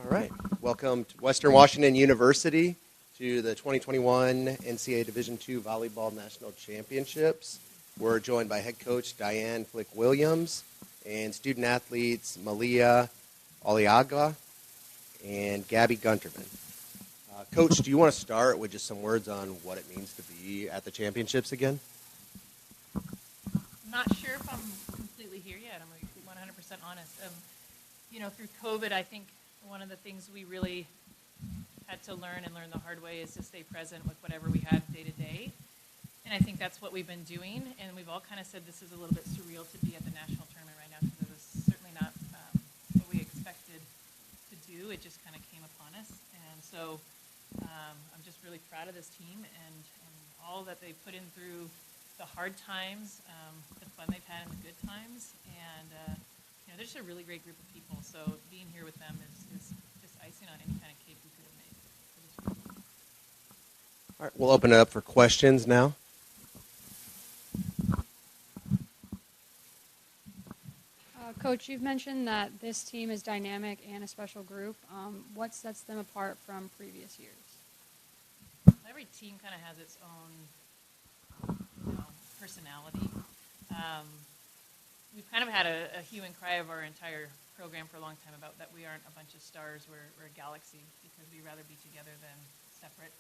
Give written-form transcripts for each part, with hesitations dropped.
All right. Welcome to Western Washington University to the 2021 NCAA Division II Volleyball National Championships. We're joined by head coach Diane Flick-Williams and student athletes Malia Aliaga and Gabby Gunterman. Coach, do you want to start with just some words on what it means to be at the championships again? I'm not sure if I'm completely here yet. I'm 100% honest. Through COVID, I think one of the things we really had to learn the hard way is to stay present with whatever we had day to day. And I think that's what we've been doing. And we've all kind of said this is a little bit surreal to be at the national tournament right now because it was certainly not what we expected to do. It just kind of came upon us. And so I'm just really proud of this team and all that they put in through the hard times, the fun they've had and the good times. And they're just a really great group of people. So being here with them is just icing on any kind of cake we could have made. All right, we'll open it up for questions now. Coach, you've mentioned that this team is dynamic and a special group. What sets them apart from previous years? Every team kind of has its own personality. We've kind of had a hue and cry of our entire program for a long time about that we aren't a bunch of stars, we're a galaxy because we'd rather be together than separate.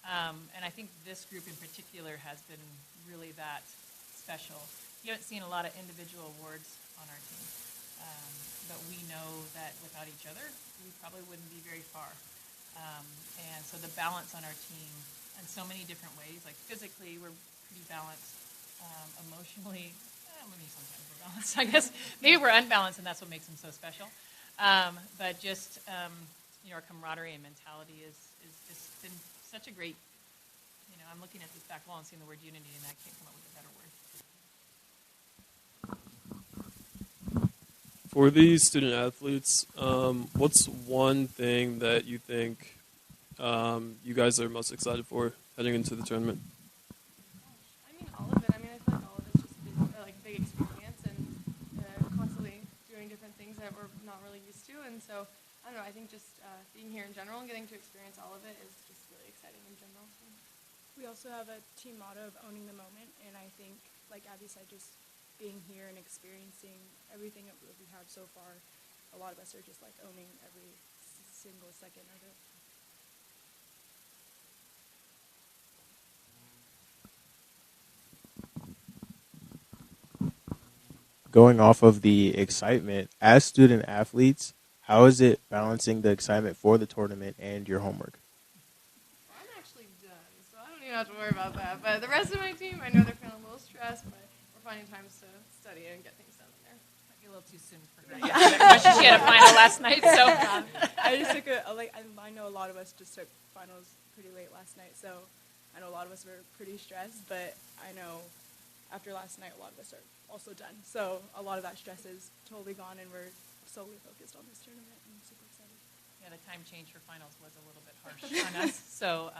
And I think this group in particular has been really that special. You haven't seen a lot of individual awards on our team, but we know that without each other, we probably wouldn't be very far. And so the balance on our team in so many different ways, like physically we're pretty balanced, emotionally, maybe sometimes we're balanced, I guess. Maybe we're unbalanced and that's what makes them so special. But just, our camaraderie and mentality is just been such a great, I'm looking at this back wall and seeing the word unity and I can't come up with a better word. For these student athletes, what's one thing that you think you guys are most excited for heading into the tournament? I mean, all of it. I feel like all of it's just been a big experience and constantly doing different things that we're not really used to. And so, I don't know, I think just being here in general and getting to experience all of it is just really exciting in general. So. We also have a team motto of owning the moment, and I think, like Abby said, just being here and experiencing everything that we've had so far, a lot of us are just owning every single second of it. Going off of the excitement, as student athletes, how is it balancing the excitement for the tournament and your homework? Well, I'm actually done, so I don't even have to worry about that. But the rest of my team, I know they're feeling a little stressed, but we're finding times to study and get things done in there. Might be a little too soon for her. She had a final last night, so. I just took I know a lot of us just took finals pretty late last night, so I know a lot of us were pretty stressed, but I know after last night, a lot of us are also done. So a lot of that stress is totally gone, and we're solely focused on this tournament. I'm super excited. Yeah, the time change for finals was a little bit harsh on us. So,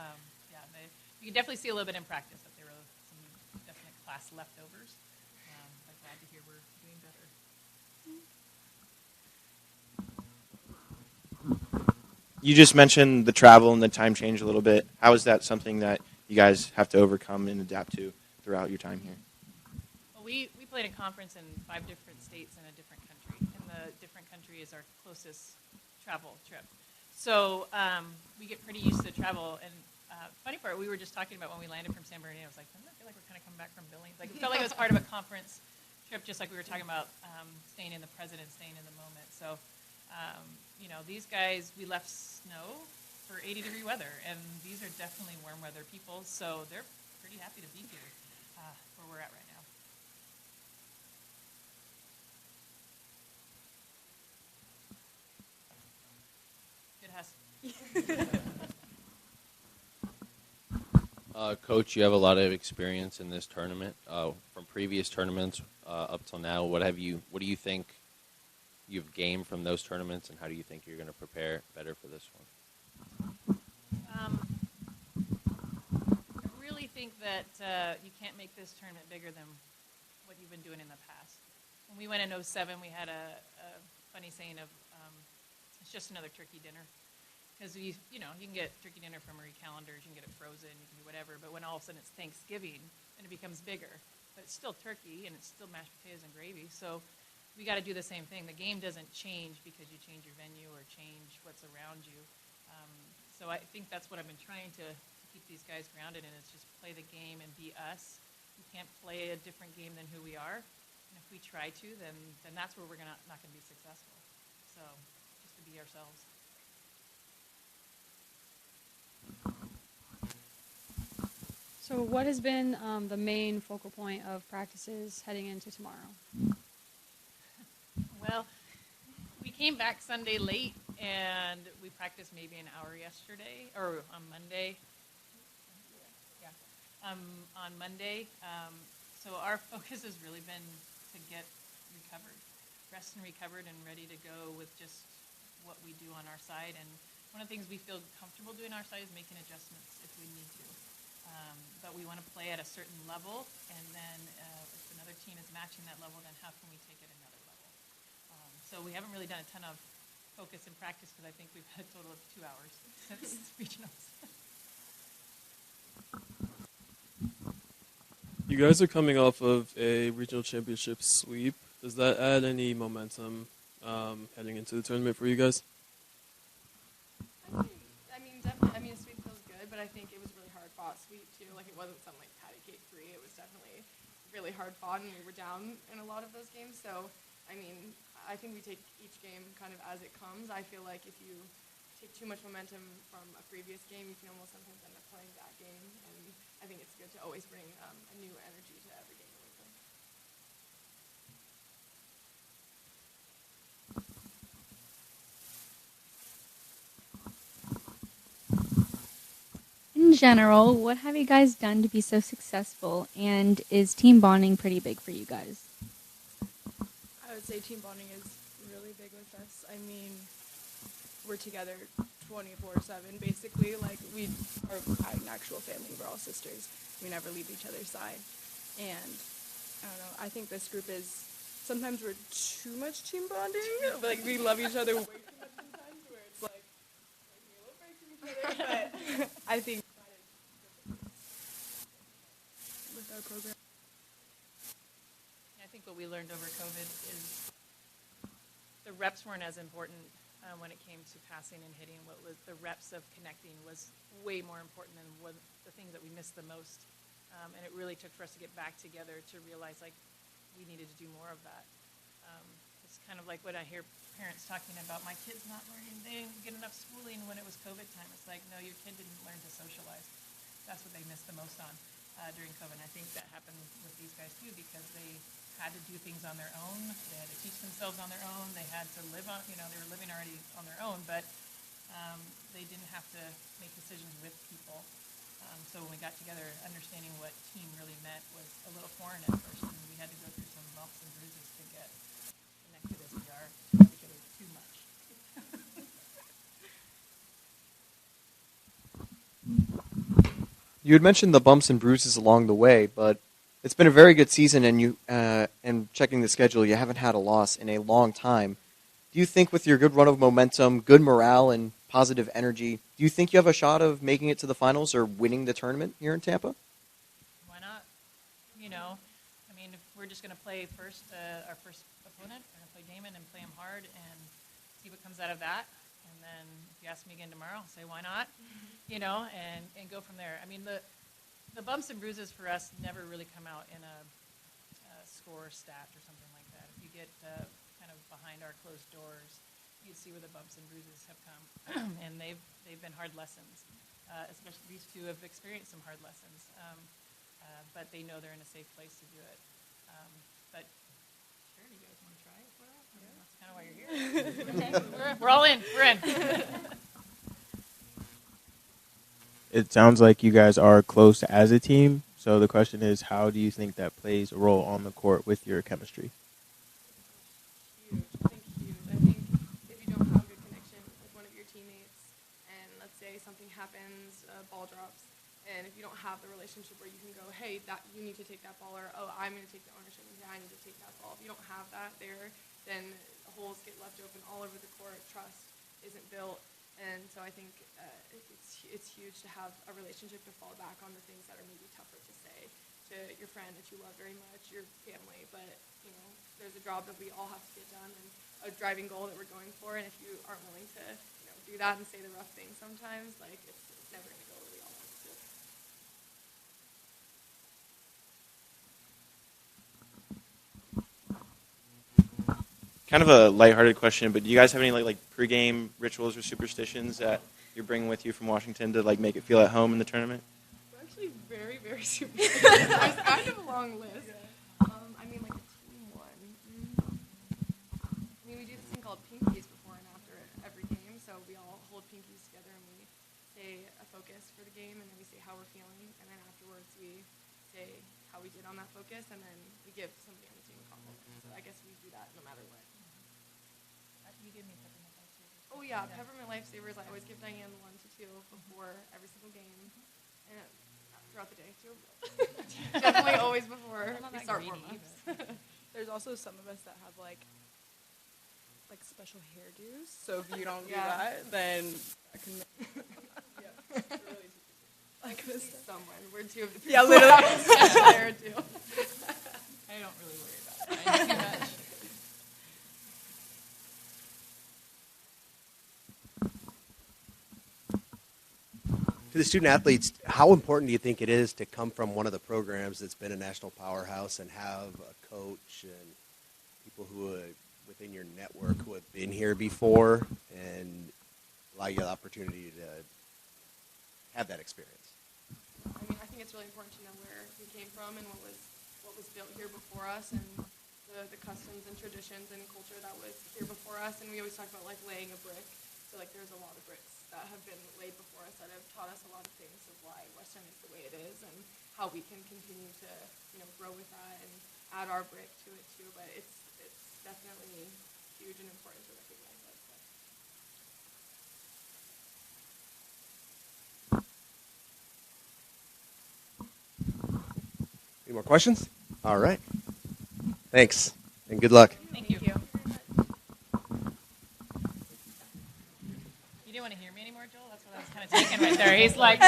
you can definitely see a little bit in practice that there were some definite class leftovers. But glad to hear we're doing better. You just mentioned the travel and the time change a little bit. How is that something that you guys have to overcome and adapt to throughout your time here? Well, we played a conference in 5 different states in a different country, and the different country is our closest travel trip. So we get pretty used to the travel. And funny part, we were just talking about when we landed from San Bernardino, I was like, doesn't it feel like we're kind of coming back from Billings? Like, it felt like it was part of a conference trip, just like we were talking about staying in the present and staying in the moment. So, these guys, we left snow for 80-degree weather, and these are definitely warm weather people, so they're pretty happy to be here where we're at right now. Good hustle. Coach, you have a lot of experience in this tournament. From previous tournaments up till now, what do you think you've gained from those tournaments, and how do you think you're going to prepare better for this one? I really think that you can't make this tournament bigger than what you've been doing in the past. When we went in 2007, we had a funny saying of just another turkey dinner. Because you can get turkey dinner from Marie Callender's, you can get it frozen, you can do whatever. But when all of a sudden it's Thanksgiving and it becomes bigger, but it's still turkey and it's still mashed potatoes and gravy. So we got to do the same thing. The game doesn't change because you change your venue or change what's around you. So I think that's what I've been trying to keep these guys grounded in, is just play the game and be us. We can't play a different game than who we are. And if we try to, then that's where we're not going to be successful. So just to be ourselves. So what has been the main focal point of practices heading into tomorrow? Well, we came back Sunday late, and we practiced maybe an hour yesterday, or on Monday. Yeah, on Monday. So our focus has really been to get recovered, rest and recovered, and ready to go with just what we do on our side. And one of the things we feel comfortable doing on our side is making adjustments if we need to. But we want to play at a certain level, and then if another team is matching that level, then how can we take it another level? So we haven't really done a ton of focus in practice because I think we've had a total of 2 hours since regionals. You guys are coming off of a regional championship sweep. Does that add any momentum heading into the tournament for you guys? Definitely. I mean, a sweep feels good, but I think it was really hard fought sweep too. Like, it wasn't some like patty cake free. It was definitely really hard fought, and we were down in a lot of those games. So, I mean, I think we take each game kind of as it comes. I feel like if you take too much momentum from a previous game, you can almost sometimes end up playing that game. And I think it's good to always bring a new energy to every game that we play. In general, what have you guys done to be so successful, and is team bonding pretty big for you guys? I would say team bonding is really big with us. I mean, we're together 24/7, basically. Like, we are an actual family. We're all sisters. We never leave each other's side. And, I don't know, I think this group is, sometimes we're too much team bonding. Like, we love each other way too much sometimes, where it's like taking a little break from each other. But I think that is with our program. I think what we learned over COVID is the reps weren't as important when it came to passing and hitting. What was the reps of connecting was way more important than what the things that we missed the most. And it really took for us to get back together to realize, like, we needed to do more of that. It's kind of like what I hear parents talking about, my kid's not learning, they didn't get enough schooling when it was COVID time. It's like, no, your kid didn't learn to socialize. That's what they missed the most on during COVID. And I think that happened with these guys too, because they had to do things on their own. They had to teach themselves on their own. They had to live on, they were living already on their own, but they didn't have to make decisions with people. So when we got together, understanding what team really meant was a little foreign at first, and we had to go through some bumps and bruises to get connected as we are to each other too much. You had mentioned the bumps and bruises along the way, but it's been a very good season, and you and checking the schedule, you haven't had a loss in a long time. Do you think with your good run of momentum, good morale, and positive energy, do you think you have a shot of making it to the finals or winning the tournament here in Tampa? Why not? I mean, if we're just going to play our first opponent, we're going to play Damon and play him hard and see what comes out of that. And then if you ask me again tomorrow, I'll say, why not? And go from there. I mean, the bumps and bruises for us never really come out in a score stat or something like that. If you get kind of behind our closed doors, you see where the bumps and bruises have come, and they've been hard lessons. Especially these two have experienced some hard lessons, but they know they're in a safe place to do it. But sure, you guys want to try it? Well, that's kind of why you're here. We're all in. We're in. It sounds like you guys are close as a team. So the question is, how do you think that plays a role on the court with your chemistry? Huge. I think if you don't have good connection with one of your teammates, and let's say something happens, ball drops, and if you don't have the relationship where you can go, hey, that you need to take that ball, or oh, I'm going to take the ownership, and yeah, I need to take that ball. If you don't have that there, then holes get left open all over the court. Trust isn't built. And so I think it's huge to have a relationship to fall back on the things that are maybe tougher to say to your friend that you love very much, your family. But there's a job that we all have to get done and a driving goal that we're going for. And if you aren't willing to do that and say the rough things sometimes, like it's never going to go where we all want it to. Kind of a lighthearted question, but do you guys have any like pregame rituals or superstitions that you're bringing with you from Washington to like make it feel at home in the tournament? We're actually very, very superstitious. There's kind of a long list. I mean, like a team one. I mean, we do this thing called pinkies before and after every game. So we all hold pinkies together and we say a focus for the game, and then we say how we're feeling, and then afterwards we say how we did on that focus, and then we give somebody on the team a compliment. So I guess we do that no matter what. You give me peppermint lifesavers. Oh yeah, peppermint lifesavers. I always give Diane 1 to 2 before every single game, and throughout the day too. Definitely always before we start warm-ups. There's also some of us that have like special hairdos. So if you don't do Yeah. that, then I can. I could see someone. We're two of the people. Yeah, literally. Special hairdo. I don't really worry about it. I do too much. To the student athletes, how important do you think it is to come from one of the programs that's been a national powerhouse and have a coach and people who are within your network who have been here before and allow you the opportunity to have that experience? I mean, I think it's really important to know where we came from and what was built here before us, and the customs and traditions and culture that was here before us. And we always talk about like laying a brick. So like there's a lot of bricks that have been laid before us that have taught us a lot of things of why Western is the way it is and how we can continue to grow with that and add our brick to it too. But it's definitely huge and important to recognize that stuff. Any more questions? All right. Thanks, and good luck. Thank you. You didn't want to hear me anymore, Joel? That's what I was kind of taking right there. He's like,